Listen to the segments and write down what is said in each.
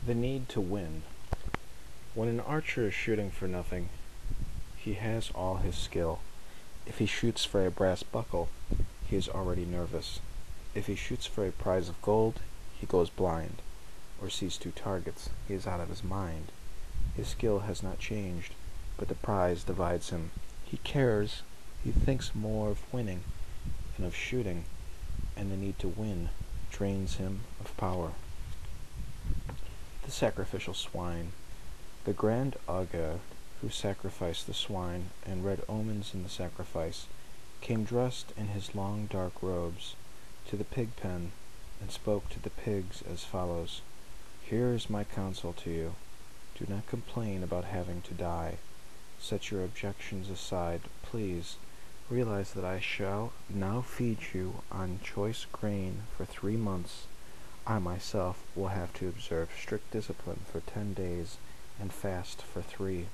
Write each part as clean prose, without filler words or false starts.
The need to win. When an archer is shooting for nothing, he has all his skill. If he shoots for a brass buckle, he is already nervous. If he shoots for a prize of gold, he goes blind, or sees two targets, he is out of his mind. His skill has not changed, but the prize divides him. He cares, he thinks more of winning than of shooting, and the need to win drains him of power. The sacrificial swine. The grand augur who sacrificed the swine and read omens in the sacrifice came dressed in his long dark robes to the pig pen and spoke to the pigs as follows. Here is my counsel to you. Do not complain about having to die. Set your objections aside, please. Realize that I shall now feed you on choice grain for 3 months. I myself will have to observe strict discipline for 10 days and fast for 3.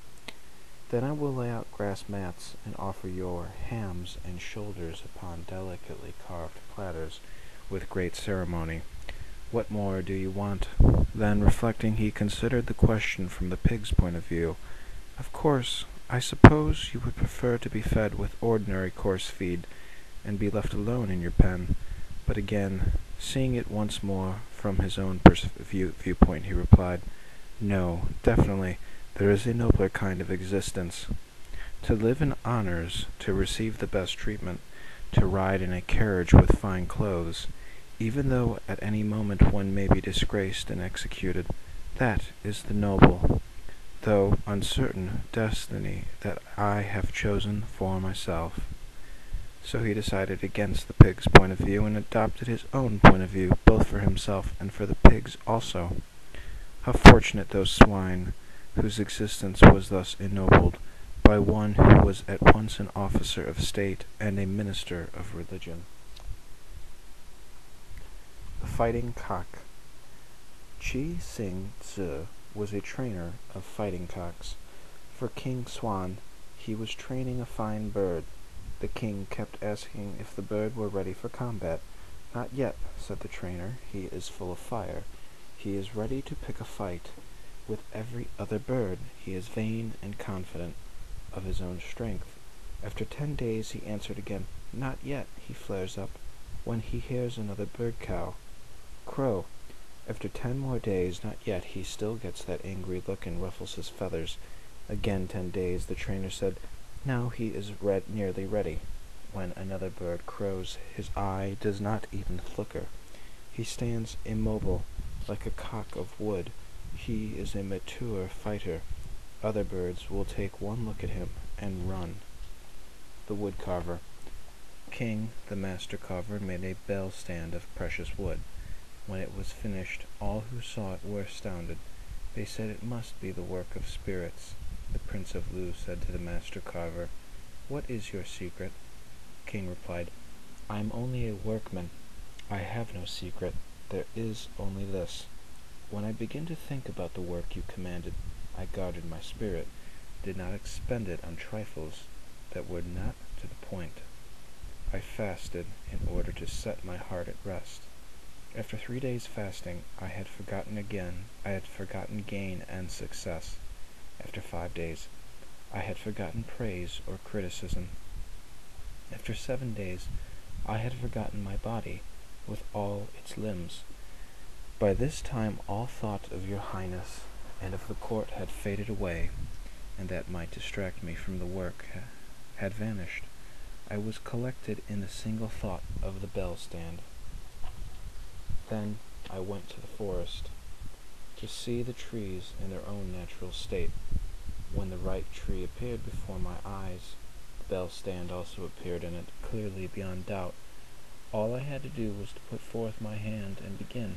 Then I will lay out grass mats and offer your hams and shoulders upon delicately carved platters with great ceremony. What more do you want? Then, reflecting, he considered the question from the pig's point of view. Of course, I suppose you would prefer to be fed with ordinary coarse feed and be left alone in your pen. But again, seeing it once more from his own viewpoint, he replied, No, definitely, there is a nobler kind of existence. To live in honors, to receive the best treatment, to ride in a carriage with fine clothes, even though at any moment one may be disgraced and executed, that is the noble, though uncertain, destiny that I have chosen for myself. So he decided against the pig's point of view and adopted his own point of view, both for himself and for the pigs also. How fortunate those swine, whose existence was thus ennobled by one who was at once an officer of state and a minister of religion. The fighting cock. Chuang Tzu was a trainer of fighting cocks. For King Swan, he was training a fine bird. The king kept asking if the bird were ready for combat. Not yet, said the trainer. He is full of fire. He is ready to pick a fight with every other bird. He is vain and confident of his own strength. After 10 days he answered again. Not yet, he flares up, when he hears another bird crow. After 10 more days, not yet, he still gets that angry look and ruffles his feathers. Again 10 days, the trainer said, Now he is nearly ready. When another bird crows, his eye does not even flicker. He stands immobile, like a cock of wood. He is a mature fighter. Other birds will take one look at him and run. The wood carver. King, the master carver, made a bell stand of precious wood. When it was finished, all who saw it were astounded. They said it must be the work of spirits. The Prince of Lu said to the master carver, What is your secret? King replied, I am only a workman. I have no secret. There is only this. When I begin to think about the work you commanded, I guarded my spirit, did not expend it on trifles that were not to the point. I fasted in order to set my heart at rest. After 3 days fasting, I had forgotten gain and success. After 5 days, I had forgotten praise or criticism. After 7 days, I had forgotten my body with all its limbs. By this time all thought of your highness and of the court had faded away, and that might distract me from the work had vanished. I was collected in the single thought of the bell stand. Then I went to the forest to see the trees in their own natural state. When the right tree appeared before my eyes, the bell stand also appeared in it, clearly beyond doubt. All I had to do was to put forth my hand and begin.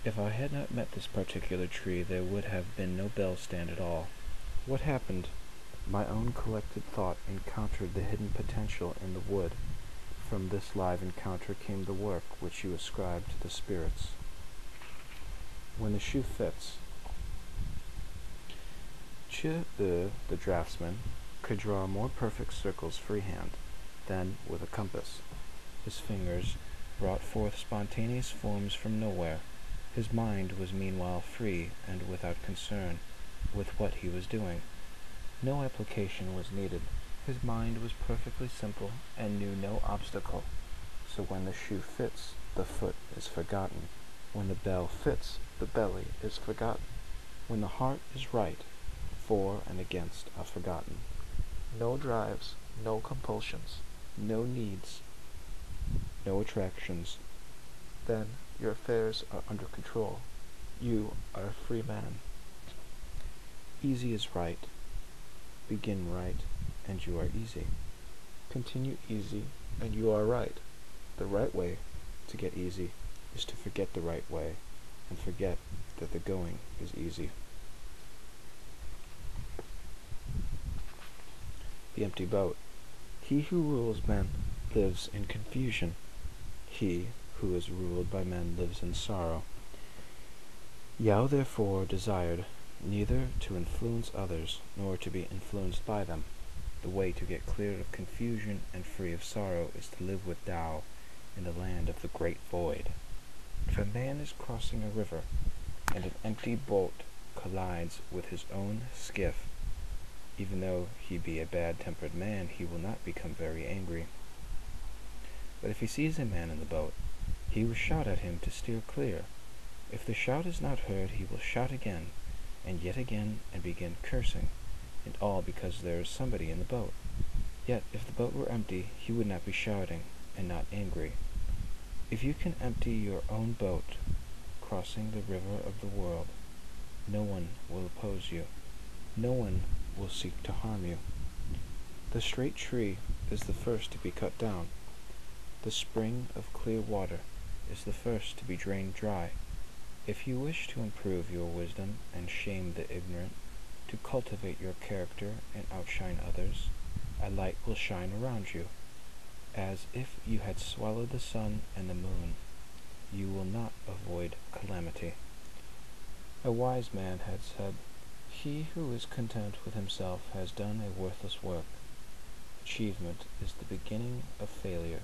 If I had not met this particular tree, there would have been no bell stand at all. What happened? My own collected thought encountered the hidden potential in the wood. From this live encounter came the work which you ascribed to the spirits. When the shoe fits. Chu, the draftsman, could draw more perfect circles freehand than with a compass. His fingers brought forth spontaneous forms from nowhere. His mind was meanwhile free and without concern with what he was doing. No application was needed. His mind was perfectly simple and knew no obstacle. So when the shoe fits, the foot is forgotten. When the bell fits, the belly is forgotten. When the heart is right, for and against are forgotten. No drives, no compulsions, no needs, no attractions. Then your affairs are under control. You are a free man. Easy is right. Begin right, and you are easy. Continue easy, and you are right. The right way to get easy is to forget the right way, and forget that the going is easy. The empty boat. He who rules men lives in confusion. He who is ruled by men lives in sorrow. Yao therefore desired neither to influence others nor to be influenced by them. The way to get clear of confusion and free of sorrow is to live with Tao in the land of the great void. If a man is crossing a river and an empty boat collides with his own skiff, even though he be a bad-tempered man, he will not become very angry. But if he sees a man in the boat, he will shout at him to steer clear. If the shout is not heard, he will shout again, and yet again, and begin cursing, and all because there is somebody in the boat. Yet if the boat were empty, he would not be shouting, and not angry. If you can empty your own boat, crossing the river of the world, no one will oppose you. No one will seek to harm you. The straight tree is the first to be cut down. The spring of clear water is the first to be drained dry. If you wish to improve your wisdom and shame the ignorant, to cultivate your character and outshine others, a light will shine around you, as if you had swallowed the sun and the moon. You will not avoid calamity. A wise man had said, "He who is content with himself has done a worthless work. Achievement is the beginning of failure.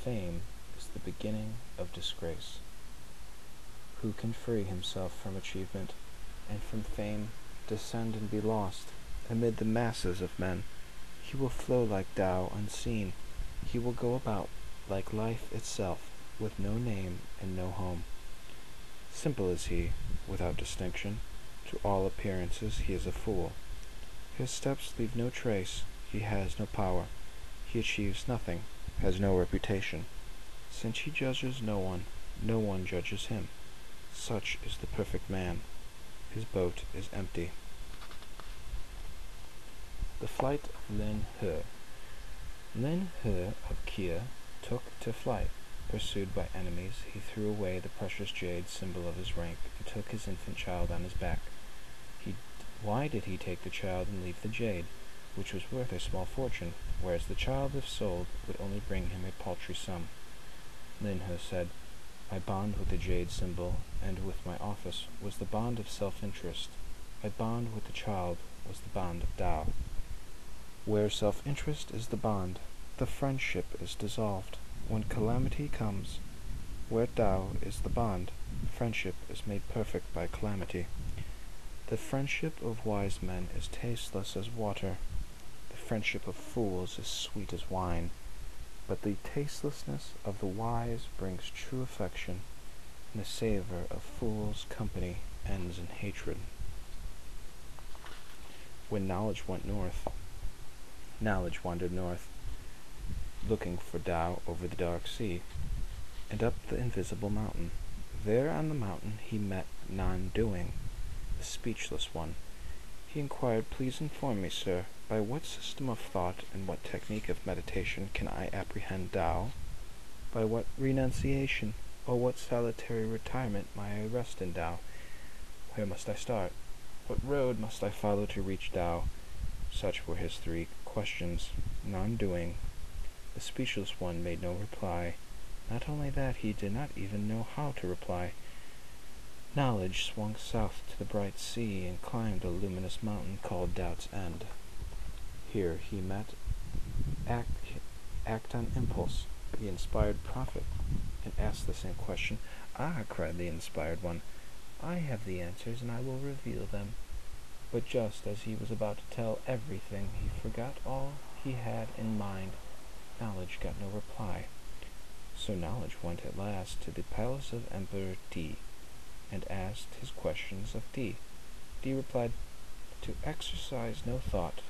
Fame is the beginning of disgrace. Who can free himself from achievement and from fame, descend and be lost amid the masses of men? He will flow like Tao unseen. He will go about like life itself, with no name and no home. Simple is he, without distinction. To all appearances he is a fool. His steps leave no trace. He has no power. He achieves nothing, has no reputation. Since he judges no one judges him. Such is the perfect man. His boat is empty." The flight of Lin He. Lin He of Kia took to flight. Pursued by enemies, he threw away the precious jade, symbol of his rank, and took his infant child on his back. Why did he take the child and leave the jade, which was worth a small fortune, whereas the child, if sold, would only bring him a paltry sum? Lin He said, "My bond with the jade symbol and with my office was the bond of self-interest. My bond with the child was the bond of Tao. Where self-interest is the bond, the friendship is dissolved. When calamity comes, where Tao is the bond, friendship is made perfect by calamity. The friendship of wise men is tasteless as water. The friendship of fools is sweet as wine. But the tastelessness of the wise brings true affection, and the savor of fools' company ends in hatred." When knowledge went north, knowledge wandered north, looking for Tao over the dark sea, and up the invisible mountain. There on the mountain he met non-doing, the speechless one. He inquired, "Please inform me, sir, by what system of thought and what technique of meditation can I apprehend Tao? By what renunciation or what solitary retirement may I rest in Tao? Where must I start? What road must I follow to reach Tao?" Such were his 3 questions. Non-doing, the speechless one, made no reply. Not only that, he did not even know how to reply. Knowledge swung south to the bright sea and climbed a luminous mountain called Doubt's End. Here he met Act on Impulse, the inspired prophet, and asked the same question. "Ah," cried the inspired one, "I have the answers, and I will reveal them." But just as he was about to tell everything, he forgot all he had in mind. Knowledge got no reply. So Knowledge went at last to the palace of Emperor D, and asked his questions of D. D replied, "To exercise no thought,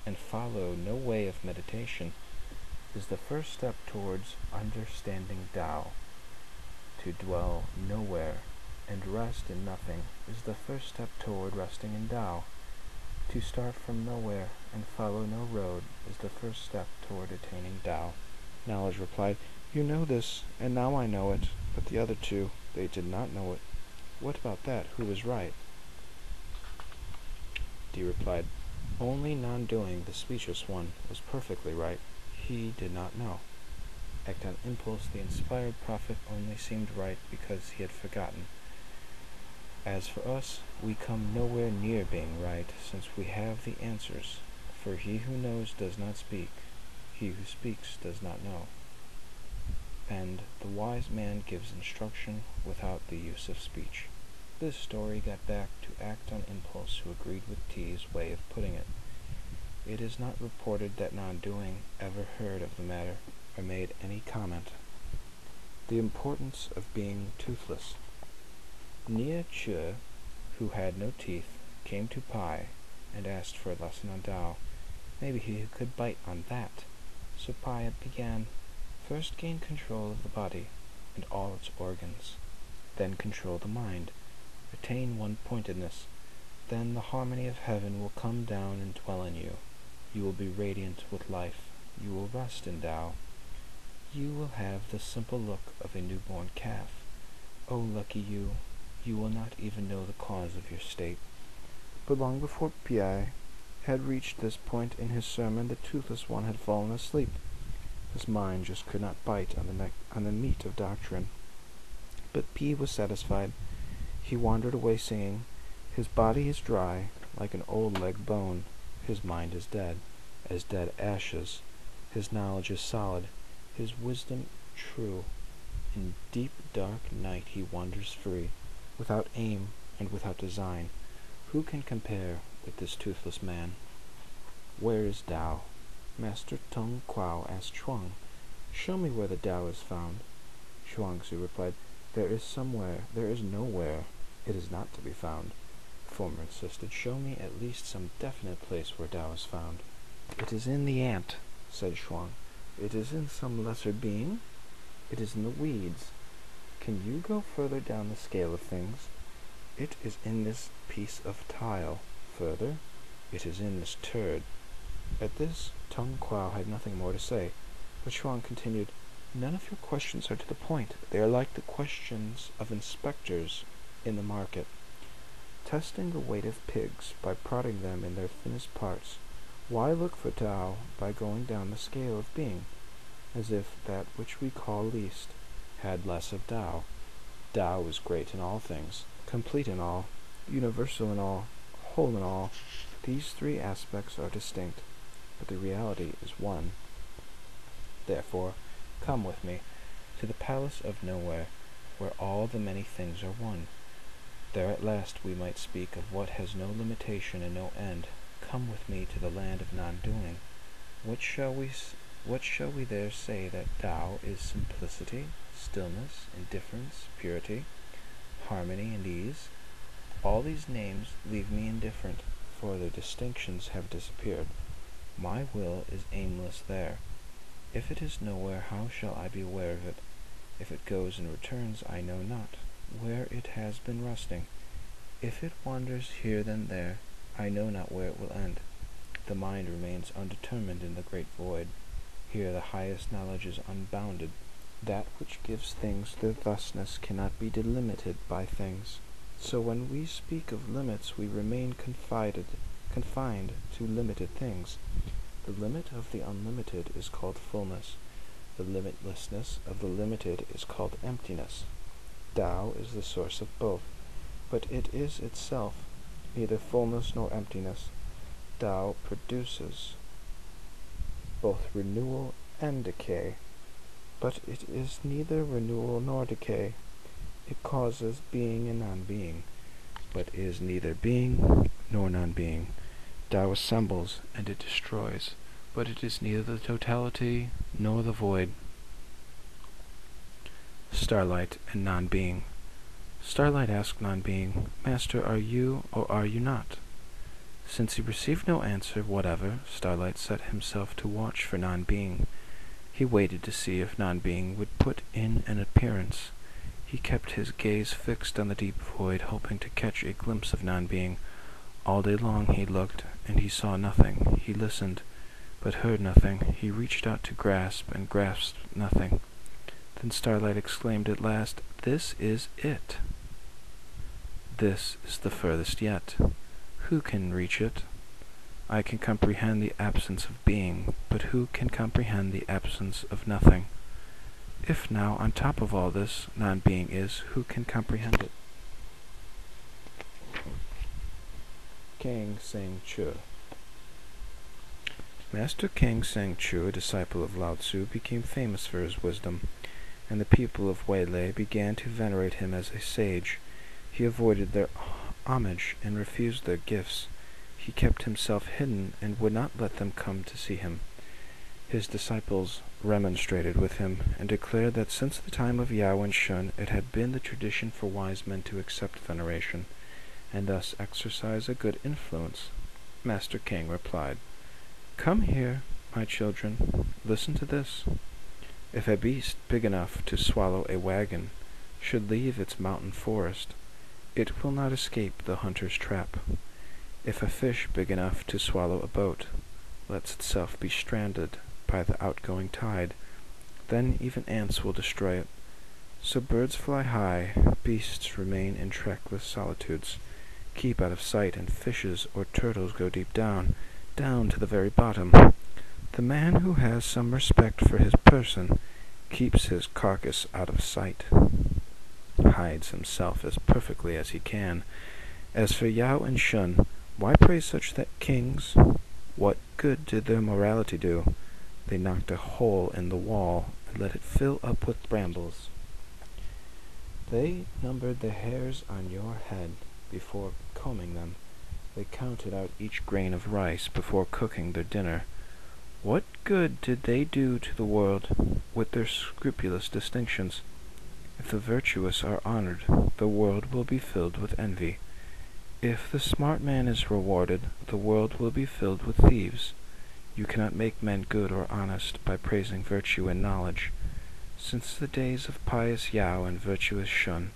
and follow no way of meditation, is the first step towards understanding Tao. To dwell nowhere and rest in nothing is the first step toward resting in Tao. To start from nowhere and follow no road is the first step toward attaining Tao." Knowledge replied, "You know this, and now I know it, but the other two, they did not know it. What about that? Who was right?" D replied, "Only non-doing, the speechless one, was perfectly right. He did not know. Act on impulse, the inspired prophet only seemed right because he had forgotten. As for us, we come nowhere near being right, since we have the answers. For he who knows does not speak. He who speaks does not know. And the wise man gives instruction without the use of speech." This story got back to Act on Impulse, who agreed with T's way of putting it. It is not reported that non-doing ever heard of the matter or made any comment. The importance of being toothless. Nie Chu, who had no teeth, came to Pai and asked for a lesson on Tao. Maybe he could bite on that. So Pai began, "First gain control of the body and all its organs. Then control the mind. Attain one-pointedness. Then the harmony of heaven will come down and dwell in you. You will be radiant with life. You will rest in Tao. You will have the simple look of a newborn calf. Oh, lucky you! You will not even know the cause of your state." But long before Pai had reached this point in his sermon, the toothless one had fallen asleep. His mind just could not bite on the meat of doctrine. But P was satisfied. He wandered away singing, "His body is dry, like an old leg bone. His mind is dead, as dead ashes. His knowledge is solid, his wisdom true. In deep dark night he wanders free, without aim and without design. Who can compare with this toothless man?" "Where is Tao?" Master Tung Kwao asked Chuang. "Show me where the Tao is found." Schwangza replied, "There is somewhere, there is nowhere. It is not to be found." Former insisted, "Show me at least some definite place where Tao is found." "It is in the ant," said Chuang. "It is in some lesser being. It is in the weeds. Can you go further down the scale of things? It is in this piece of tile. Further, it is in this turd." At this, Tung Kwao had nothing more to say, but Chuang continued, "None of your questions are to the point. They are like the questions of inspectors in the market, testing the weight of pigs by prodding them in their thinnest parts. Why look for Tao by going down the scale of being, as if that which we call least had less of Tao? Tao is great in all things, complete in all, universal in all, whole in all. These three aspects are distinct, but the reality is one. Therefore, come with me to the palace of nowhere, where all the many things are one. There at last we might speak of what has no limitation and no end. Come with me to the land of non-doing. What shall we there say that Tao is simplicity, stillness, indifference, purity, harmony, and ease? All these names leave me indifferent, for their distinctions have disappeared. My will is aimless there. If it is nowhere, how shall I be aware of it? If it goes and returns, I know not where it has been resting. If it wanders here then there, I know not where it will end. The mind remains undetermined in the great void. Here the highest knowledge is unbounded. That which gives things their thusness cannot be delimited by things. So when we speak of limits, we remain confined to limited things. The limit of the unlimited is called fullness. The limitlessness of the limited is called emptiness. Tao is the source of both, but it is itself neither fullness nor emptiness. Tao produces both renewal and decay, but it is neither renewal nor decay. It causes being and non-being, but is neither being nor non-being. Tao assembles and it destroys, but it is neither the totality nor the void. Starlight and non-being. Starlight asked non-being, "Master, are you or are you not?" Since he received no answer whatever, Starlight set himself to watch for non-being. He waited to see if non-being would put in an appearance. He kept his gaze fixed on the deep void, hoping to catch a glimpse of non-being. All day long he looked, and he saw nothing. He listened, but heard nothing. He reached out to grasp, and grasped nothing. Then Starlight exclaimed at last, "This is it. This is the furthest yet. Who can reach it? I can comprehend the absence of being, but who can comprehend the absence of nothing? If now, on top of all this, non-being is, who can comprehend it?" King Sang Chu. Master King Sang Chu, a disciple of Lao Tzu, became famous for his wisdom, and the people of Weilei began to venerate him as a sage. He avoided their homage and refused their gifts. He kept himself hidden and would not let them come to see him. His disciples remonstrated with him and declared that since the time of Yao and Shun it had been the tradition for wise men to accept veneration, and thus exercise a good influence. Master King replied, "Come here, my children, listen to this. If a beast big enough to swallow a wagon should leave its mountain forest, it will not escape the hunter's trap. If a fish big enough to swallow a boat lets itself be stranded by the outgoing tide, then even ants will destroy it. So birds fly high, beasts remain in trackless solitudes, keep out of sight, and fishes or turtles go deep down, down to the very bottom. The man who has some respect for his person keeps his carcass out of sight, hides himself as perfectly as he can. As for Yao and Shun, why praise such kings? What good did their morality do? They knocked a hole in the wall and let it fill up with brambles. They numbered the hairs on your head before combing them. They counted out each grain of rice before cooking their dinner. What good did they do to the world with their scrupulous distinctions? If the virtuous are honored, the world will be filled with envy. If the smart man is rewarded, the world will be filled with thieves. You cannot make men good or honest by praising virtue and knowledge. Since the days of pious Yao and virtuous Shun,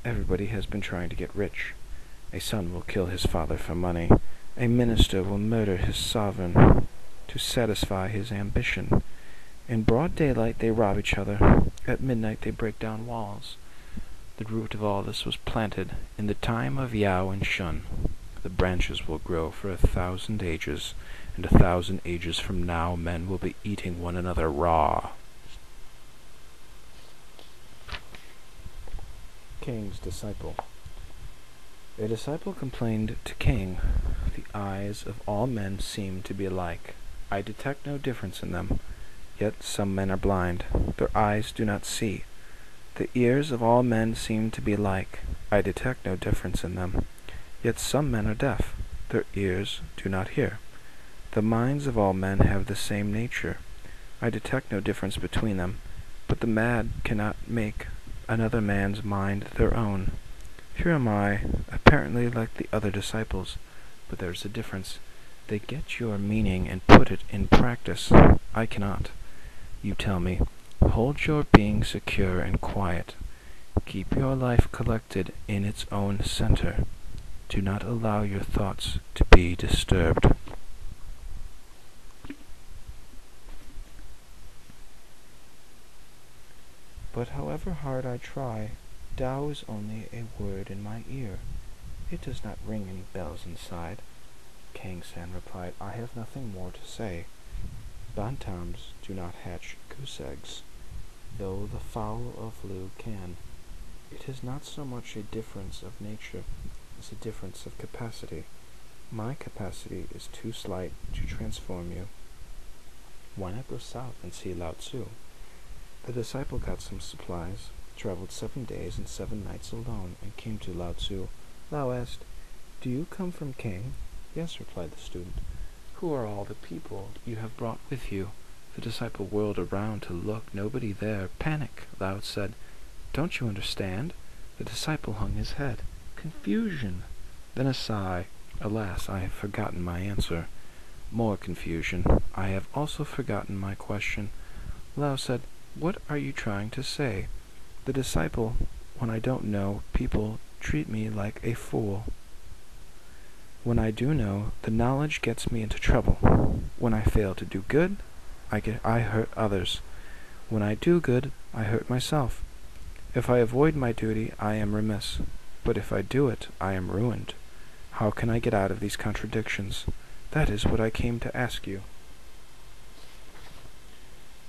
everybody has been trying to get rich. A son will kill his father for money. A minister will murder his sovereign to satisfy his ambition. In broad daylight they rob each other. At midnight they break down walls. The root of all this was planted in the time of Yao and Shun. The branches will grow for 1,000 ages, and 1,000 ages from now men will be eating one another raw. King's disciple. A disciple complained to King, "The eyes of all men seem to be alike. I detect no difference in them. Yet some men are blind. Their eyes do not see. The ears of all men seem to be alike. I detect no difference in them. Yet some men are deaf. Their ears do not hear. The minds of all men have the same nature. I detect no difference between them. But the mad cannot make another man's mind their own. Here am I, apparently like the other disciples, but there is a difference. They get your meaning and put it in practice. I cannot. You tell me, hold your being secure and quiet. Keep your life collected in its own center. Do not allow your thoughts to be disturbed." But however hard I try, Tao is only a word in my ear. It does not ring any bells inside. Kang San replied, "I have nothing more to say. Bantams do not hatch goose eggs, though the fowl of Lu can. It is not so much a difference of nature as a difference of capacity. My capacity is too slight to transform you. Why not go south and see Lao Tzu?" The disciple got some supplies. traveled 7 days and 7 nights alone, and came to Lao Tzu. Lao asked, "Do you come from King?" "Yes," replied the student. "Who are all the people you have brought with you?" The disciple whirled around to look. Nobody there. Panic! Lao said, "Don't you understand?" The disciple hung his head. Confusion! Then a sigh. "Alas, I have forgotten my answer." More confusion. "I have also forgotten my question." Lao said, "What are you trying to say?" The disciple, "When I don't know, people treat me like a fool. When I do know, the knowledge gets me into trouble. When I fail to do good, I hurt others. When I do good, I hurt myself. If I avoid my duty, I am remiss. But if I do it, I am ruined. How can I get out of these contradictions? That is what I came to ask you."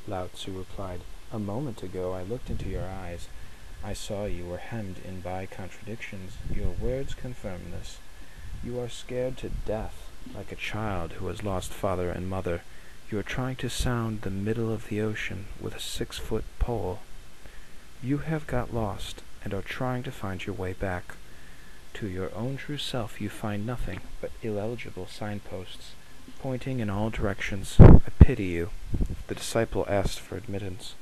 Lao Tzu replied, "A moment ago I looked into your eyes. I saw you were hemmed in by contradictions. Your words confirm this. You are scared to death, like a child who has lost father and mother. You are trying to sound the middle of the ocean with a 6-foot pole. You have got lost, and are trying to find your way back. To your own true self you find nothing but illegible signposts, pointing in all directions. I pity you." The disciple asked for admittance,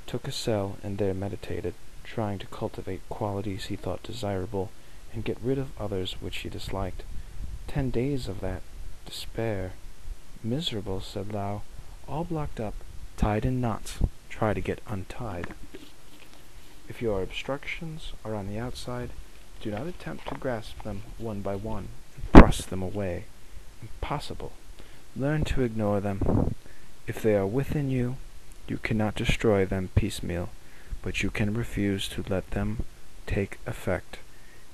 took a cell, and there meditated, trying to cultivate qualities he thought desirable, and get rid of others which he disliked. 10 days of that. Despair. "Miserable," said Lao, "all blocked up, tied in knots. Try to get untied. If your obstructions are on the outside, do not attempt to grasp them one by one, and thrust them away. Impossible. Learn to ignore them. If they are within you, you cannot destroy them piecemeal, but you can refuse to let them take effect.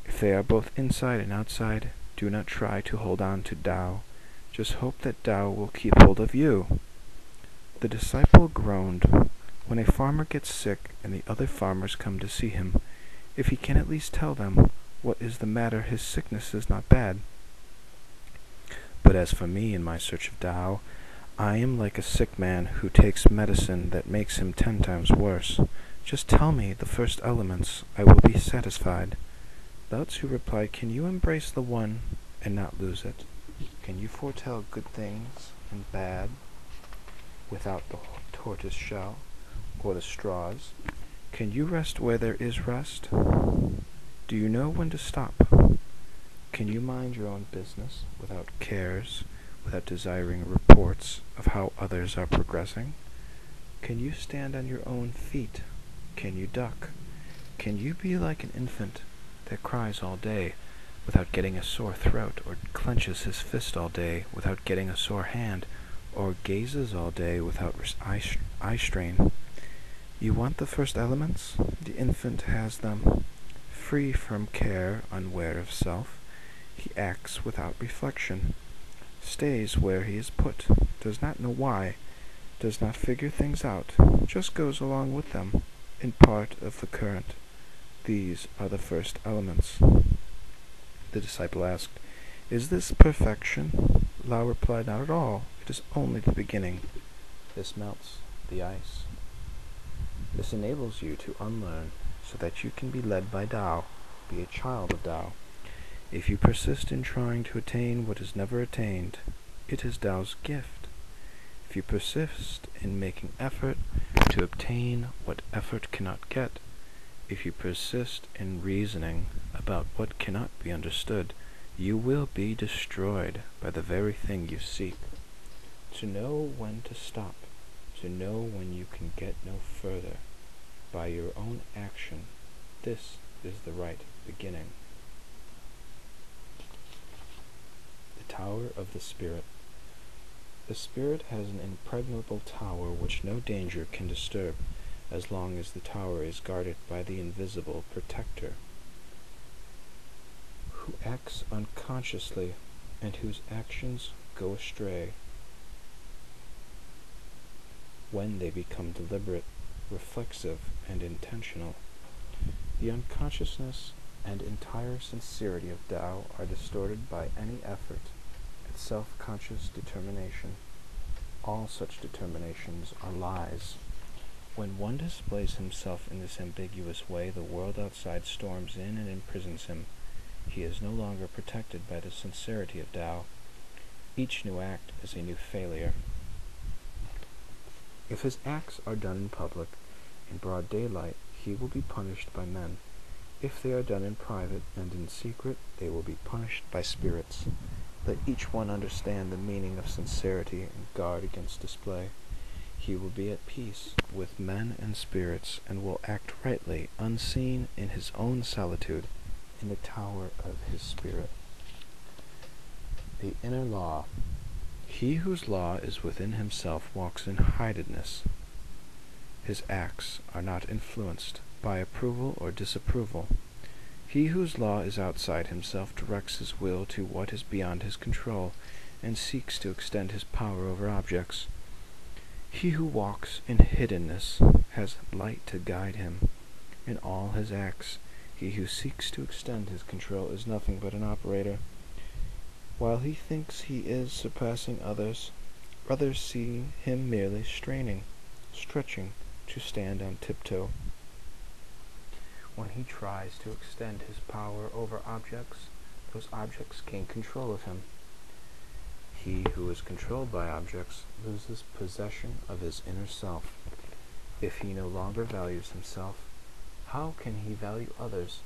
If they are both inside and outside, do not try to hold on to Tao. Just hope that Tao will keep hold of you." The disciple groaned. When a farmer gets sick and the other farmers come to see him, if he can at least tell them what is the matter, his sickness is not bad. But as for me in my search of Tao, I am like a sick man who takes medicine that makes him 10 times worse. Just tell me the first elements, I will be satisfied. Lao Tzu replied, "Can you embrace the one and not lose it? Can you foretell good things and bad without the tortoise shell or the straws? Can you rest where there is rest? Do you know when to stop? Can you mind your own business without cares, without desiring reports of how others are progressing? Can you stand on your own feet? Can you duck? Can you be like an infant that cries all day without getting a sore throat, or clenches his fist all day without getting a sore hand, or gazes all day without eye strain? You want the first elements? The infant has them. Free from care, unaware of self, he acts without reflection, stays where he is put, does not know why, does not figure things out, just goes along with them, in part of the current. These are the first elements." The disciple asked, "Is this perfection?" Lao replied, "Not at all. It is only the beginning. This melts the ice. This enables you to unlearn so that you can be led by Tao, be a child of Tao. If you persist in trying to attain what is never attained, it is Tao's gift. If you persist in making effort to obtain what effort cannot get, if you persist in reasoning about what cannot be understood, you will be destroyed by the very thing you seek. To know when to stop, to know when you can get no further, by your own action, this is the right beginning." The Tower of the Spirit. The spirit has an impregnable tower which no danger can disturb, as long as the tower is guarded by the invisible protector, who acts unconsciously and whose actions go astray when they become deliberate, reflexive, and intentional. The unconsciousness and entire sincerity of Tao are distorted by any effort at self-conscious determination. All such determinations are lies. When one displays himself in this ambiguous way, the world outside storms in and imprisons him. He is no longer protected by the sincerity of Tao. Each new act is a new failure. If his acts are done in public, in broad daylight, he will be punished by men. If they are done in private and in secret, they will be punished by spirits. Let each one understand the meaning of sincerity and guard against display. He will be at peace with men and spirits, and will act rightly, unseen in his own solitude, in the tower of his spirit. The inner law. He whose law is within himself walks in hidedness. His acts are not influenced by approval or disapproval. He whose law is outside himself directs his will to what is beyond his control, and seeks to extend his power over objects. He who walks in hiddenness has light to guide him. In all his acts, he who seeks to extend his control is nothing but an operator. While he thinks he is surpassing others, others see him merely straining, stretching to stand on tiptoe. When he tries to extend his power over objects, those objects gain control of him. He who is controlled by objects loses possession of his inner self. If he no longer values himself, how can he value others?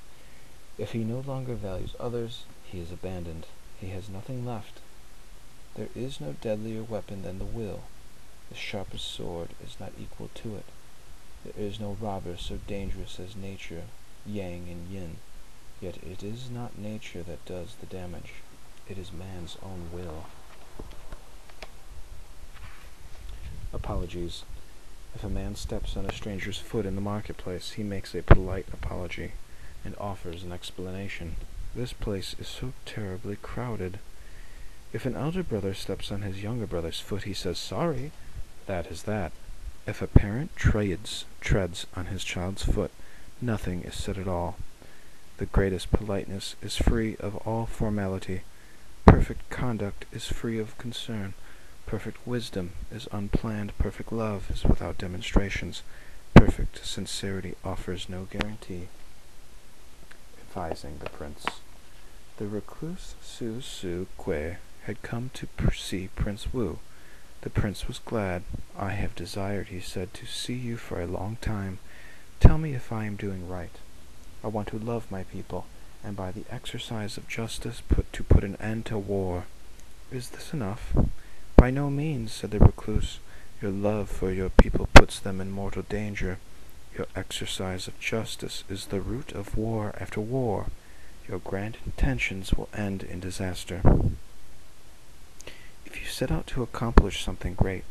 If he no longer values others, he is abandoned. He has nothing left. There is no deadlier weapon than the will. The sharpest sword is not equal to it. There is no robber so dangerous as nature, yang and yin. Yet it is not nature that does the damage. It is man's own will. Apologies. If a man steps on a stranger's foot in the marketplace, he makes a polite apology and offers an explanation. This place is so terribly crowded. If an elder brother steps on his younger brother's foot, he says, "Sorry." That is that. If a parent treads on his child's foot, nothing is said at all. The greatest politeness is free of all formality. Perfect conduct is free of concern. Perfect wisdom is unplanned. Perfect love is without demonstrations. Perfect sincerity offers no guarantee. Advising the prince. The recluse Su Su Kwe had come to see Prince Wu. The prince was glad. "I have desired," he said, "to see you for a long time. Tell me if I am doing right. I want to love my people, and by the exercise of justice put an end to war." "Is this enough?" "By no means," said the recluse. "Your love for your people puts them in mortal danger. Your exercise of justice is the root of war after war. Your grand intentions will end in disaster. If you set out to accomplish something great,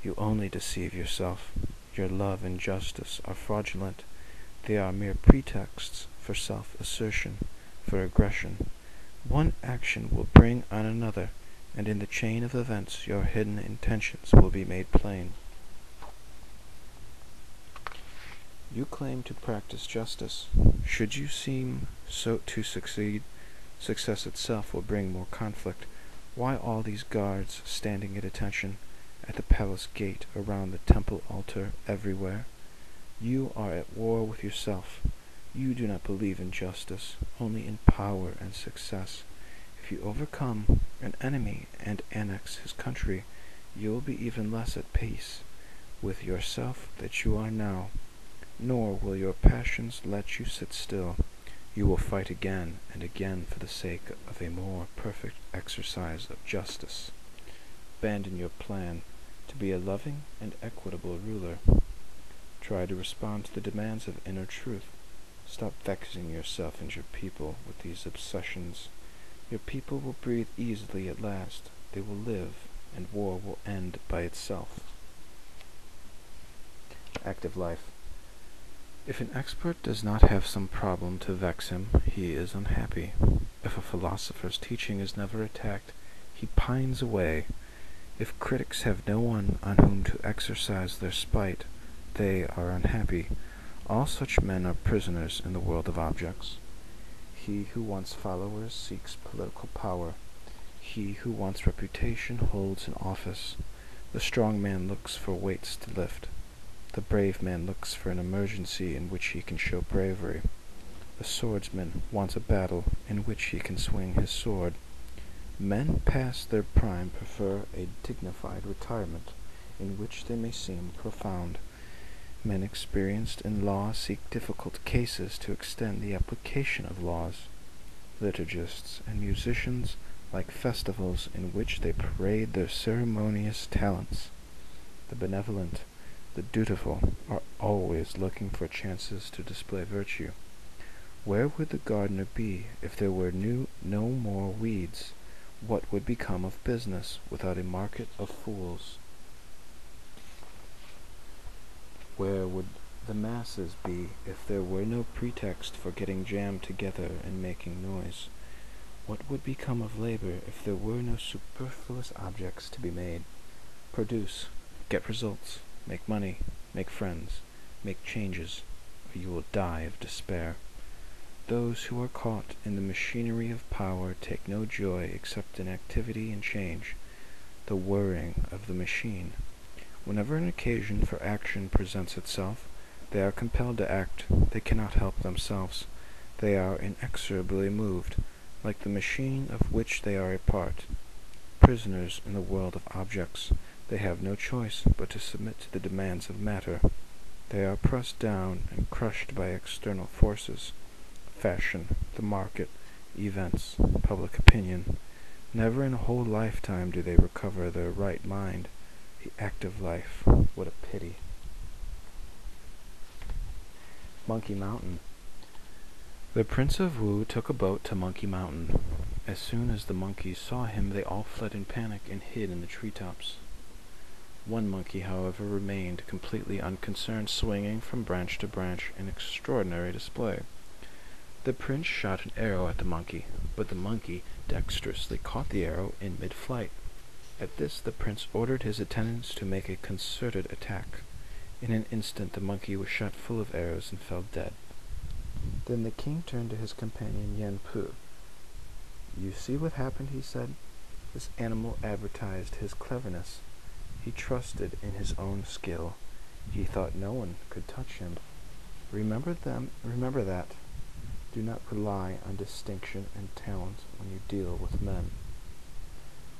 you only deceive yourself. Your love and justice are fraudulent. They are mere pretexts for self-assertion, for aggression. One action will bring on another, and in the chain of events your hidden intentions will be made plain. You claim to practice justice. Should you seem so to succeed, success itself will bring more conflict. Why all these guards standing at attention, at the palace gate, around the temple altar, everywhere? You are at war with yourself. You do not believe in justice, only in power and success. If you overcome an enemy and annex his country, you will be even less at peace with yourself than you are now. Nor will your passions let you sit still. You will fight again and again for the sake of a more perfect exercise of justice. Abandon your plan to be a loving and equitable ruler. Try to respond to the demands of inner truth. Stop vexing yourself and your people with these obsessions. Your people will breathe easily at last. They will live, and war will end by itself. Active life. If an expert does not have some problem to vex him, he is unhappy. If a philosopher's teaching is never attacked, he pines away. If critics have no one on whom to exercise their spite, they are unhappy. All such men are prisoners in the world of objects. He who wants followers seeks political power. He who wants reputation holds an office. The strong man looks for weights to lift. The brave man looks for an emergency in which he can show bravery. The swordsman wants a battle in which he can swing his sword. Men past their prime prefer a dignified retirement in which they may seem profound. Men experienced in law seek difficult cases to extend the application of laws. Liturgists and musicians like festivals in which they parade their ceremonious talents. The benevolent, the dutiful, are always looking for chances to display virtue. Where would the gardener be if there were no more weeds? What would become of business without a market of fools? Where would the masses be if there were no pretext for getting jammed together and making noise? What would become of labor if there were no superfluous objects to be made? Produce, get results, make money, make friends, make changes, or you will die of despair. Those who are caught in the machinery of power take no joy except in activity and change, the whirring of the machine. Whenever an occasion for action presents itself, they are compelled to act. They cannot help themselves. They are inexorably moved, like the machine of which they are a part. Prisoners in the world of objects, they have no choice but to submit to the demands of matter. They are pressed down and crushed by external forces, fashion, the market, events, public opinion. Never in a whole lifetime do they recover their right mind. The active life, what a pity. Monkey Mountain. The Prince of Wu took a boat to Monkey Mountain. As soon as the monkeys saw him, they all fled in panic and hid in the treetops. One monkey, however, remained completely unconcerned, swinging from branch to branch in extraordinary display. The prince shot an arrow at the monkey, but the monkey dexterously caught the arrow in mid-flight. At this the prince ordered his attendants to make a concerted attack. In an instant the monkey was shot full of arrows and fell dead. Then the king turned to his companion Yen Pu. "You see what happened," he said. "This animal advertised his cleverness. He trusted in his own skill. He thought no one could touch him. Remember that. Do not rely on distinction and talent when you deal with men."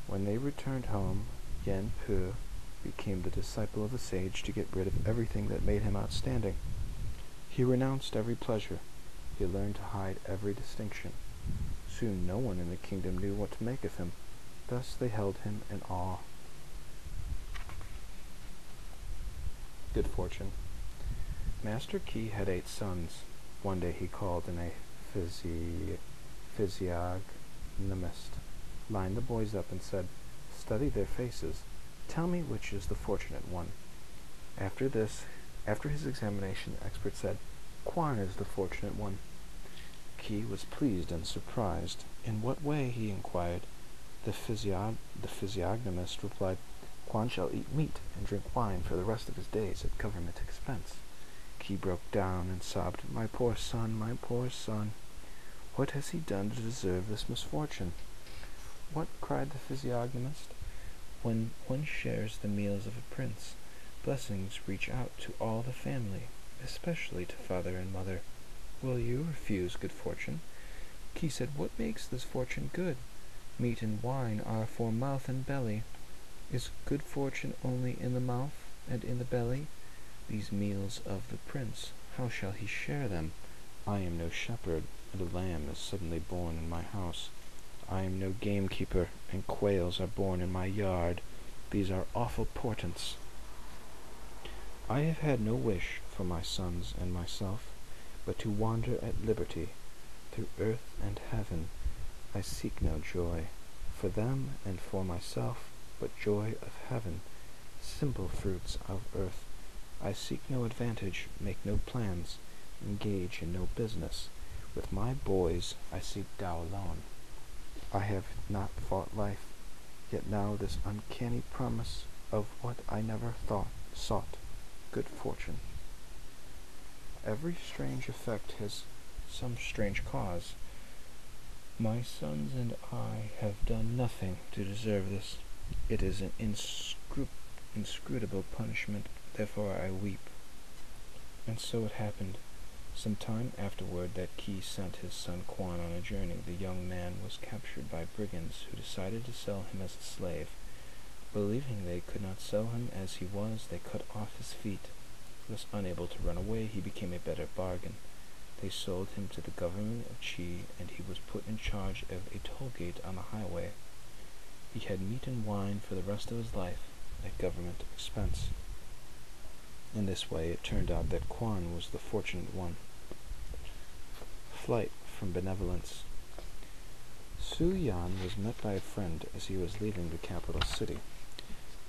When they returned home, Yen Pu became the disciple of the sage to get rid of everything that made him outstanding. He renounced every pleasure. He learned to hide every distinction. Soon no one in the kingdom knew what to make of him. Thus they held him in awe. Good fortune. Master Qi had 8 sons. One day he called in a physiognomist, lined the boys up and said, "Study their faces. Tell me which is the fortunate one." After his examination, the expert said, "Quan is the fortunate one." Qi was pleased and surprised. "In what way?" he inquired. The physiognomist replied, "Quan shall eat meat and drink wine for the rest of his days at government expense." Qi broke down and sobbed, "My poor son, my poor son. What has he done to deserve this misfortune?" "What?" cried the physiognomist. "When one shares the meals of a prince, blessings reach out to all the family, especially to father and mother. Will you refuse good fortune?" Qi said, "What makes this fortune good? Meat and wine are for mouth and belly. Is good fortune only in the mouth and in the belly? These meals of the prince, how shall he share them? I am no shepherd, and a lamb is suddenly born in my house. I am no gamekeeper, and quails are born in my yard. These are awful portents. I have had no wish for my sons and myself, but to wander at liberty through earth and heaven. I seek no joy for them and for myself, but joy of heaven, simple fruits of earth. I seek no advantage, make no plans, engage in no business. With my boys I seek Tao alone. I have not fought life, yet now this uncanny promise of what I never sought, good fortune. Every strange effect has some strange cause. My sons and I have done nothing to deserve this. It is an inscrutable punishment, therefore I weep. And so it happened. Some time afterward that Qi sent his son Quan on a journey. The young man was captured by brigands who decided to sell him as a slave. Believing they could not sell him as he was, they cut off his feet. Thus unable to run away, he became a better bargain. They sold him to the government of Qi, and he was put in charge of a toll gate on the highway. He had meat and wine for the rest of his life at government expense. In this way, it turned out that Quan was the fortunate one. Flight from benevolence. Su Yan was met by a friend as he was leaving the capital city.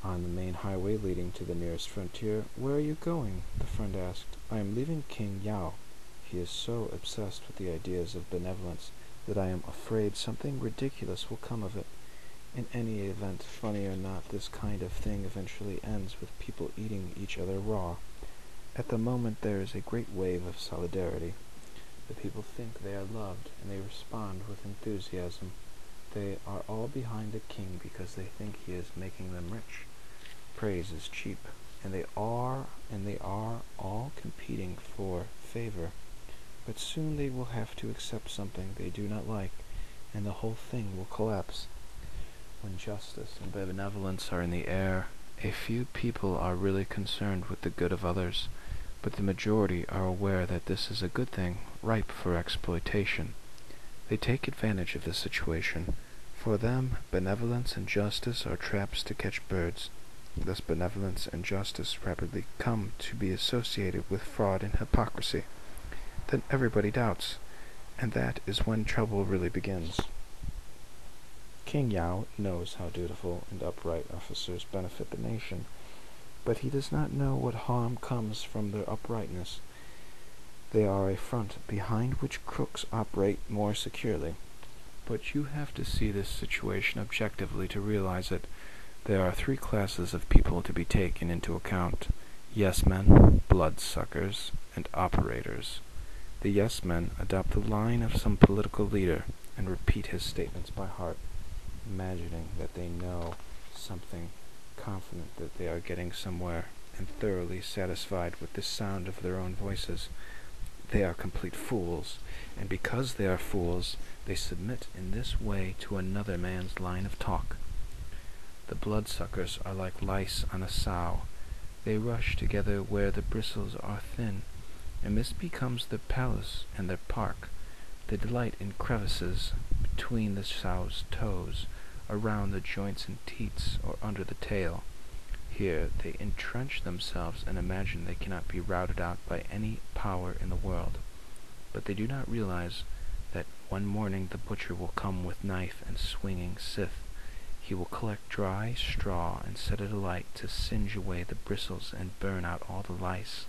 On the main highway leading to the nearest frontier, "Where are you going?" the friend asked. "I am leaving King Yao. He is so obsessed with the ideas of benevolence that I am afraid something ridiculous will come of it. In any event, funny or not, this kind of thing eventually ends with people eating each other raw. At the moment there is a great wave of solidarity. The people think they are loved, and they respond with enthusiasm. They are all behind the king because they think he is making them rich. Praise is cheap, and they are all competing for favor. But soon they will have to accept something they do not like, and the whole thing will collapse. When justice and benevolence are in the air, a few people are really concerned with the good of others, but the majority are aware that this is a good thing, ripe for exploitation. They take advantage of the situation. For them, benevolence and justice are traps to catch birds. Thus benevolence and justice rapidly come to be associated with fraud and hypocrisy. Then everybody doubts, and that is when trouble really begins. King Yao knows how dutiful and upright officers benefit the nation, but he does not know what harm comes from their uprightness. They are a front behind which crooks operate more securely. But you have to see this situation objectively to realize it. There are three classes of people to be taken into account: yes-men, bloodsuckers, and operators. The yes-men adopt the line of some political leader and repeat his statements by heart, imagining that they know something, confident that they are getting somewhere, and thoroughly satisfied with the sound of their own voices. They are complete fools, and because they are fools, they submit in this way to another man's line of talk. The bloodsuckers are like lice on a sow. They rush together where the bristles are thin, and this becomes their palace and their park. They delight in crevices between the sow's toes, around the joints and teats, or under the tail. Here they entrench themselves and imagine they cannot be routed out by any power in the world. But they do not realize that one morning the butcher will come with knife and swinging scythe. He will collect dry straw and set it alight to singe away the bristles and burn out all the lice.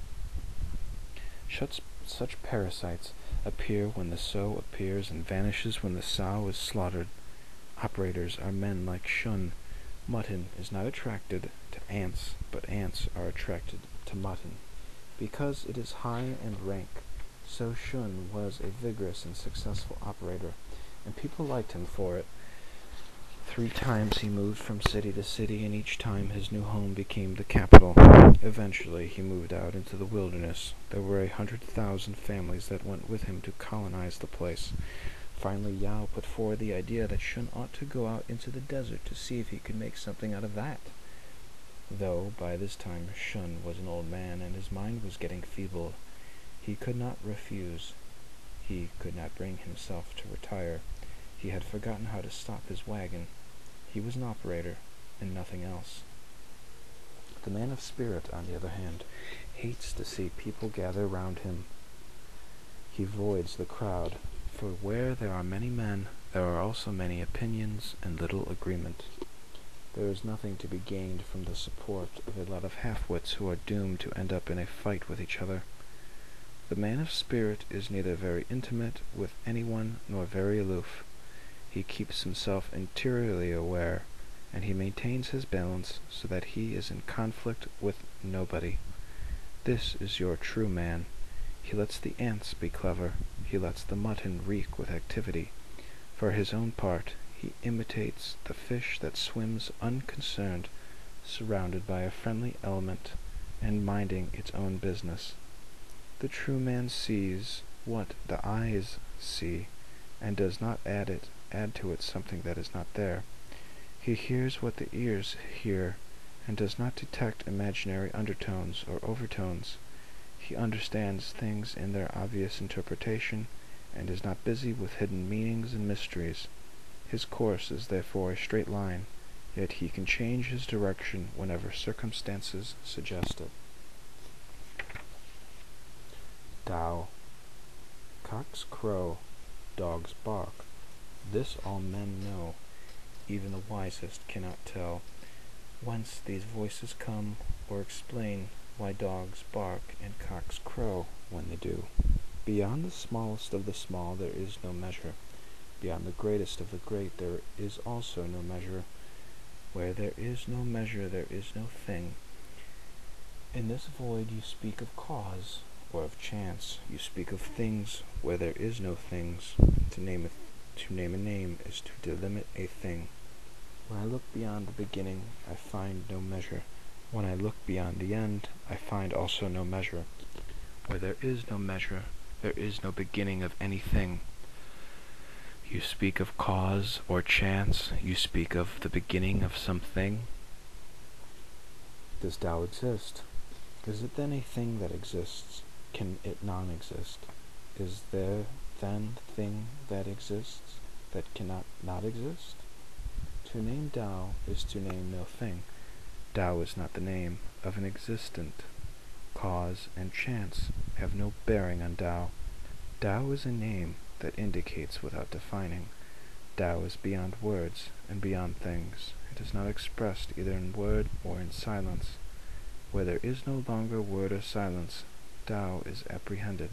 Such parasites appear when the sow appears and vanishes when the sow is slaughtered. Operators are men like Shun. Mutton is not attracted to ants, but ants are attracted to mutton. Because it is high and rank, so Shun was a vigorous and successful operator, and people liked him for it. 3 times he moved from city to city, and each time his new home became the capital. Eventually he moved out into the wilderness. There were 100,000 families that went with him to colonize the place. Finally Yao put forward the idea that Shun ought to go out into the desert to see if he could make something out of that. Though by this time Shun was an old man, and his mind was getting feeble, he could not refuse. He could not bring himself to retire. He had forgotten how to stop his wagon. He was an operator, and nothing else. The man of spirit, on the other hand, hates to see people gather round him. He avoids the crowd, for where there are many men, there are also many opinions and little agreement. There is nothing to be gained from the support of a lot of half-wits who are doomed to end up in a fight with each other. The man of spirit is neither very intimate with anyone nor very aloof. He keeps himself interiorly aware, and he maintains his balance so that he is in conflict with nobody. This is your true man. He lets the ants be clever. He lets the mutton reek with activity. For his own part, he imitates the fish that swims unconcerned, surrounded by a friendly element, and minding its own business. The true man sees what the eyes see, and does not add to it something that is not there. He hears what the ears hear, and does not detect imaginary undertones or overtones. He understands things in their obvious interpretation, and is not busy with hidden meanings and mysteries. His course is therefore a straight line, yet he can change his direction whenever circumstances suggest it. Dao. Cocks crow, dogs bark. This all men know, even the wisest cannot tell whence these voices come, or explain why dogs bark and cocks crow when they do. Beyond the smallest of the small there is no measure. Beyond the greatest of the great there is also no measure. Where there is no measure there is no thing. In this void you speak of cause, or of chance. You speak of things where there is no things. To name a name is to delimit a thing. When I look beyond the beginning, I find no measure. When I look beyond the end, I find also no measure. Where there is no measure, there is no beginning of anything. You speak of cause or chance. You speak of the beginning of something. Does Tao exist? Is it then a thing that exists? Can it non-exist? Is there then thing that exists that cannot not exist? To name Tao is to name no thing. Tao is not the name of an existent. Cause and chance have no bearing on Tao. Tao is a name that indicates without defining. Tao is beyond words and beyond things. It is not expressed either in word or in silence. Where there is no longer word or silence, Tao is apprehended.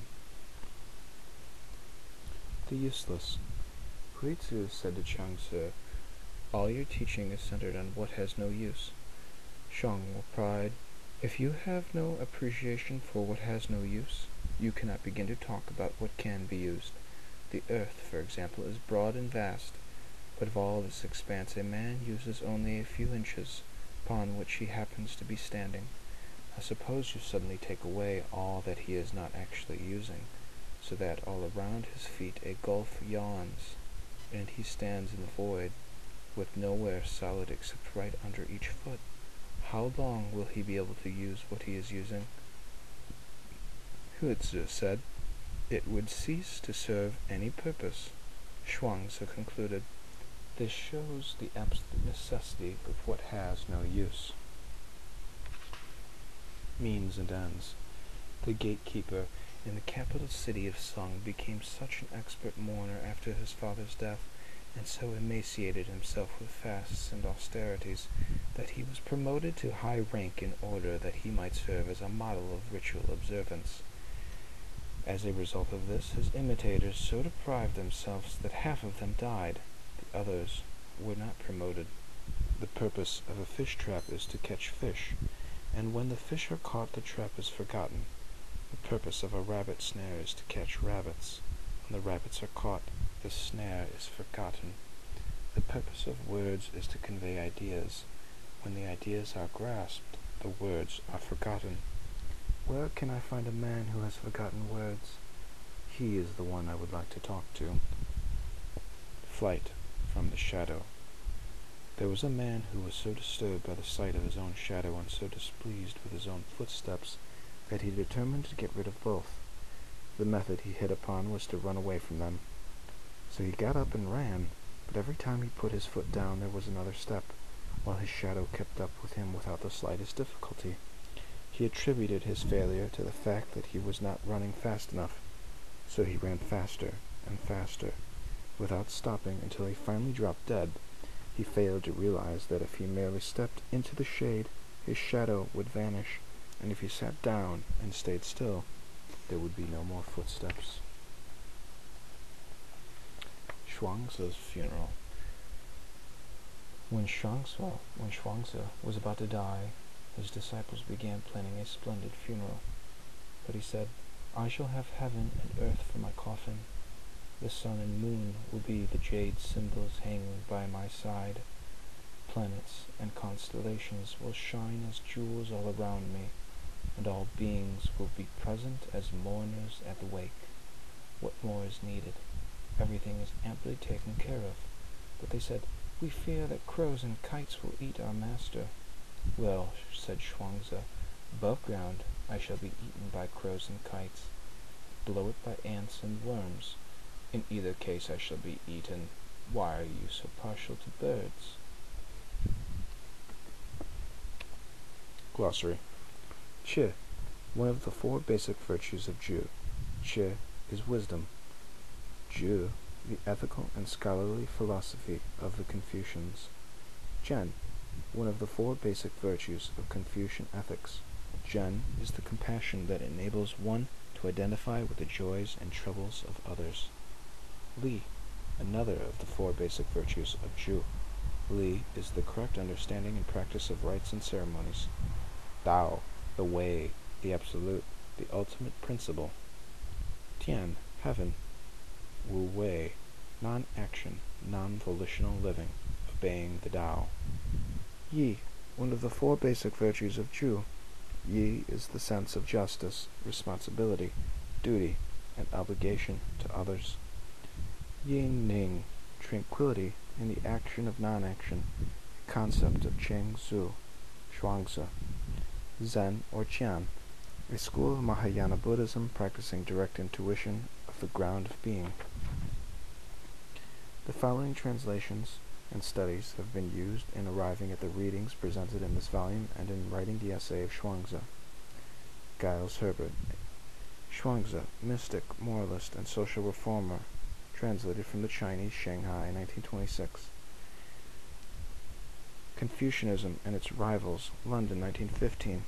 The useless. Chuang Tzu said to Chuang Tzu, "All your teaching is centered on what has no use." Schwangza replied, "If you have no appreciation for what has no use, you cannot begin to talk about what can be used. The earth, for example, is broad and vast, but of all this expanse a man uses only a few inches, upon which he happens to be standing. Now suppose you suddenly take away all that he is not actually using, so that all around his feet a gulf yawns, and he stands in the void, with nowhere solid except right under each foot. How long will he be able to use what he is using?" Chuang Tzu said, "It would cease to serve any purpose." Schwangza concluded, "This shows the absolute necessity of what has no use." Means and ends. The gatekeeper in the capital city of Sung became such an expert mourner after his father's death, and so emaciated himself with fasts and austerities, that he was promoted to high rank in order that he might serve as a model of ritual observance. As a result of this, his imitators so deprived themselves that half of them died. The others were not promoted. The purpose of a fish trap is to catch fish, and when the fish are caught, the trap is forgotten. The purpose of a rabbit snare is to catch rabbits. When the rabbits are caught, the snare is forgotten. The purpose of words is to convey ideas. When the ideas are grasped, the words are forgotten. Where can I find a man who has forgotten words? He is the one I would like to talk to. Flight from the shadow. There was a man who was so disturbed by the sight of his own shadow and so displeased with his own footsteps that he determined to get rid of both. The method he hit upon was to run away from them. So he got up and ran, but every time he put his foot down there was another step, while his shadow kept up with him without the slightest difficulty. He attributed his failure to the fact that he was not running fast enough, so he ran faster and faster, without stopping until he finally dropped dead. He failed to realize that if he merely stepped into the shade, his shadow would vanish, and if he sat down and stayed still, there would be no more footsteps. Schwangza's funeral. When Schwangza was about to die, his disciples began planning a splendid funeral. But he said, "I shall have heaven and earth for my coffin. The sun and moon will be the jade symbols hanging by my side. Planets and constellations will shine as jewels all around me. and all beings will be present as mourners at the wake. What more is needed? Everything is amply taken care of. But they said, "We fear that crows and kites will eat our master." "Well," said Schwangza, "above ground I shall be eaten by crows and kites, below it by ants and worms. In either case I shall be eaten. Why are you so partial to birds?" Glossary. Qi, one of the four basic virtues of Zhu. Qi is wisdom. Zhu, the ethical and scholarly philosophy of the Confucians. Zhen, one of the four basic virtues of Confucian ethics. Zhen is the compassion that enables one to identify with the joys and troubles of others. Li, another of the four basic virtues of Zhu. Li is the correct understanding and practice of rites and ceremonies. Dao, the way, the absolute, the ultimate principle. Tian, heaven. Wu Wei, non-action, non-volitional living, obeying the Tao. Yi, one of the four basic virtues of Zhu. Yi is the sense of justice, responsibility, duty, and obligation to others. Yin Ning, tranquility in the action of non-action, a concept of Chuang Tzu, Schwangza. Zen or Qian, a school of Mahayana Buddhism practicing direct intuition of the ground of being. The following translations and studies have been used in arriving at the readings presented in this volume and in writing the essay of Schwangza. Giles Herbert, Schwangza, mystic, moralist, and social reformer, translated from the Chinese, Shanghai, 1926. Confucianism and its Rivals, London, 1915.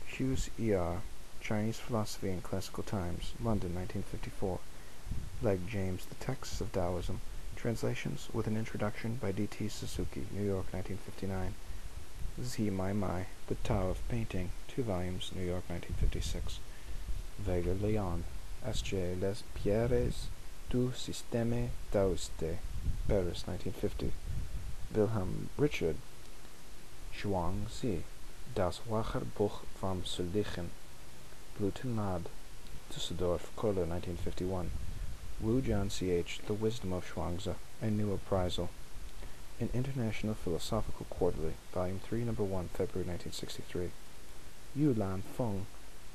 Hughes E.R., Chinese Philosophy in Classical Times, London, 1954. Legge, James, The Texts of Taoism, translations with an introduction by D.T. Suzuki, New York, 1959. Z. Mai, The Tao of Painting, 2 volumes, New York, 1956. Vega Leon, S.J. Les Pierres du Système Taoiste, Paris, 1950. Wilhelm Richard, Zhuangzi, Das Wackerbuch vom Süllichen, Blutenlad, Düsseldorf, Kohler, 1951. Wu John C.H., The Wisdom of Schwangza, A New Appraisal. In International Philosophical Quarterly, Volume 3, Number 1, February 1963. Yu Lan Feng,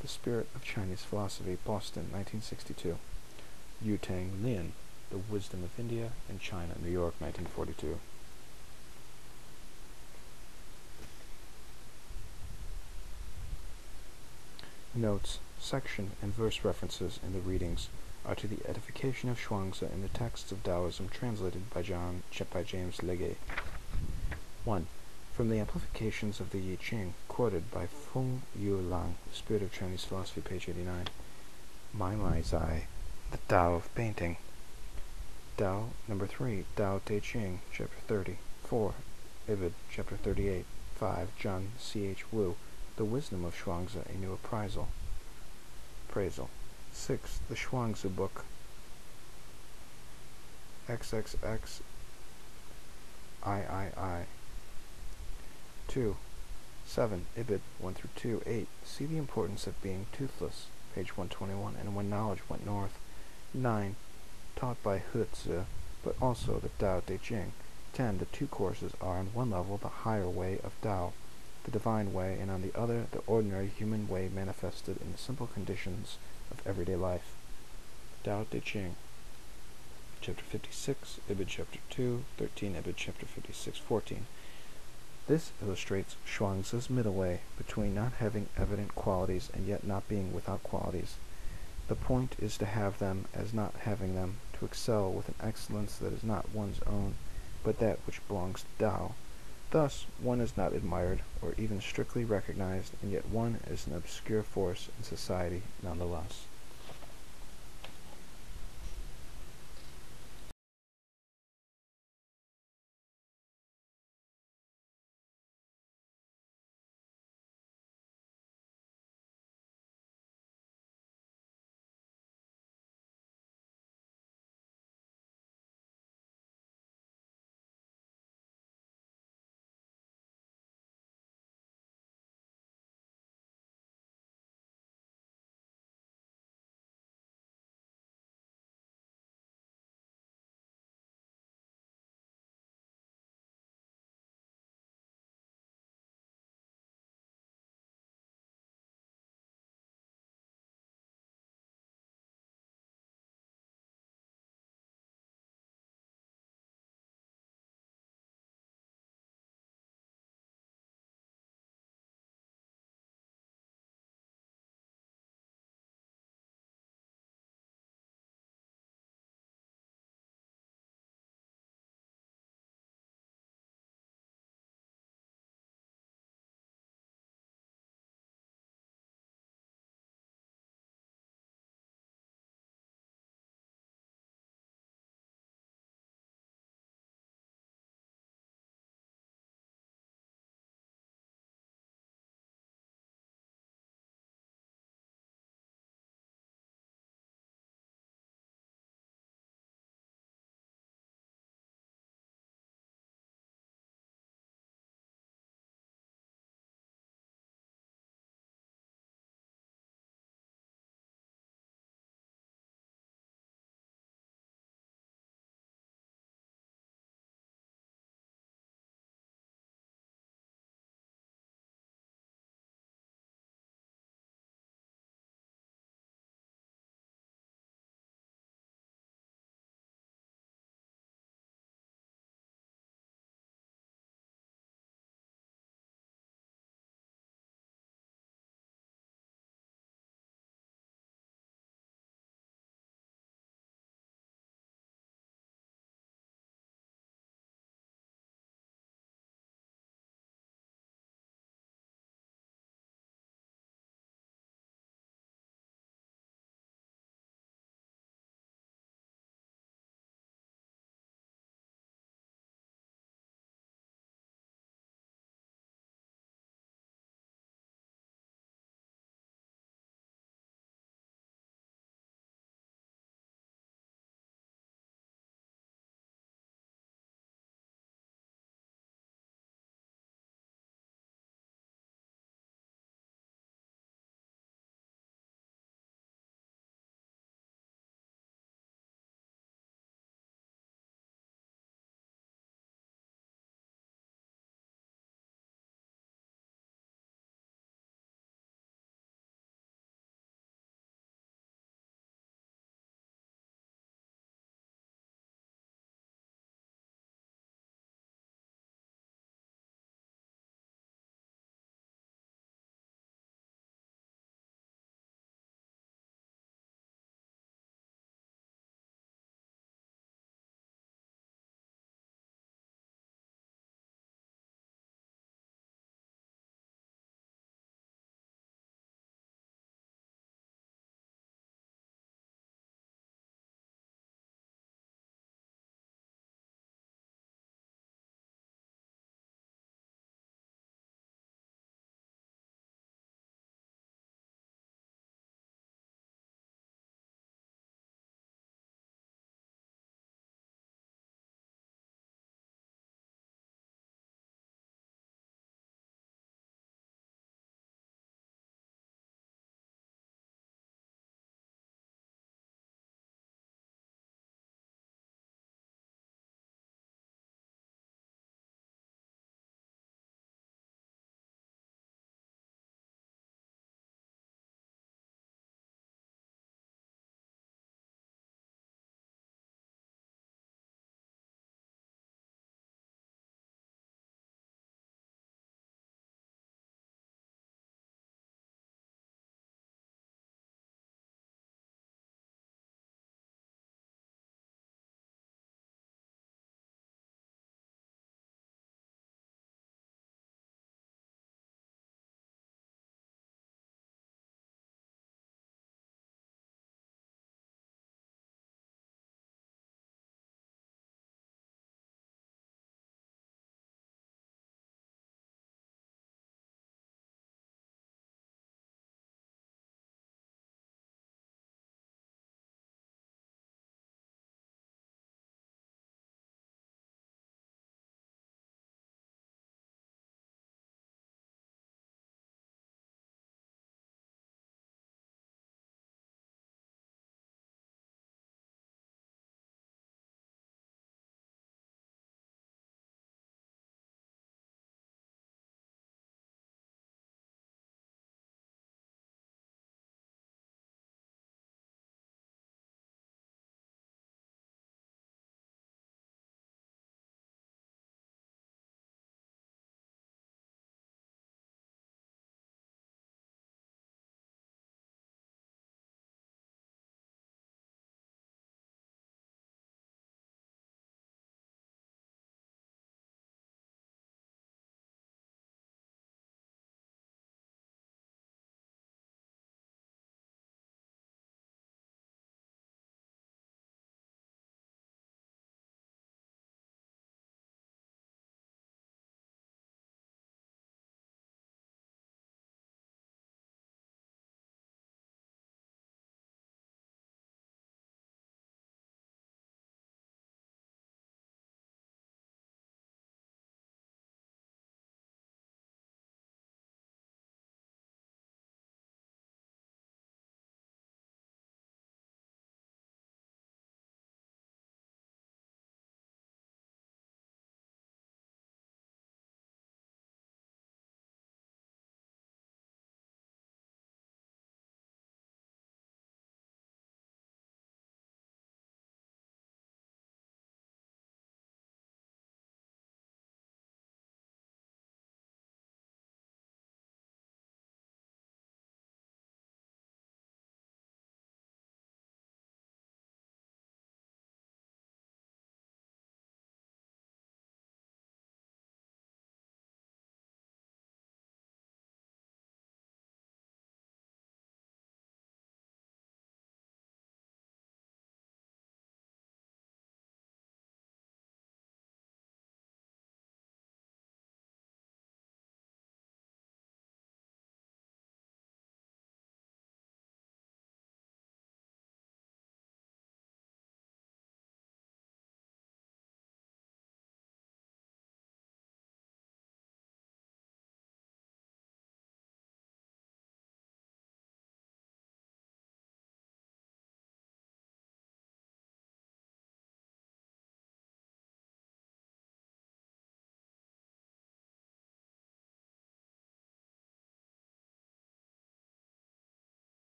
The Spirit of Chinese Philosophy, Boston, 1962. Yu Tang Lin, The Wisdom of India and China, New York, 1942. Notes, section, and verse references in the readings are to the edification of Schwangza in the texts of Taoism translated by James Legge. 1. From the amplifications of the Yi Ching, quoted by Feng Yu Lang, The Spirit of Chinese Philosophy, page 89. Mai Zai, The Tao of Painting. Tao, number 3, Tao Te Ching, chapter 30. 4. Ibid, chapter 38. 5. John C.H. Wu, The Wisdom of Schwangza, A New Appraisal. 6. The Schwangza Book, XXX III. 2. 7. Ibid 1 through 2. 8. See the importance of being toothless, page 121, and when knowledge went north. 9. Taught by He, but also the Tao Te Ching. 10. The two courses are on one level the higher way of Tao, the divine way, and on the other the ordinary human way manifested in the simple conditions of everyday life. Tao Te Ching, chapter 56, Ibid chapter 2, 13, Ibid chapter 56, 14. This illustrates Schwangza's middle way between not having evident qualities and yet not being without qualities. The point is to have them as not having them, to excel with an excellence that is not one's own, but that which belongs to Tao. Thus, one is not admired or even strictly recognized, and yet one is an obscure force in society nonetheless.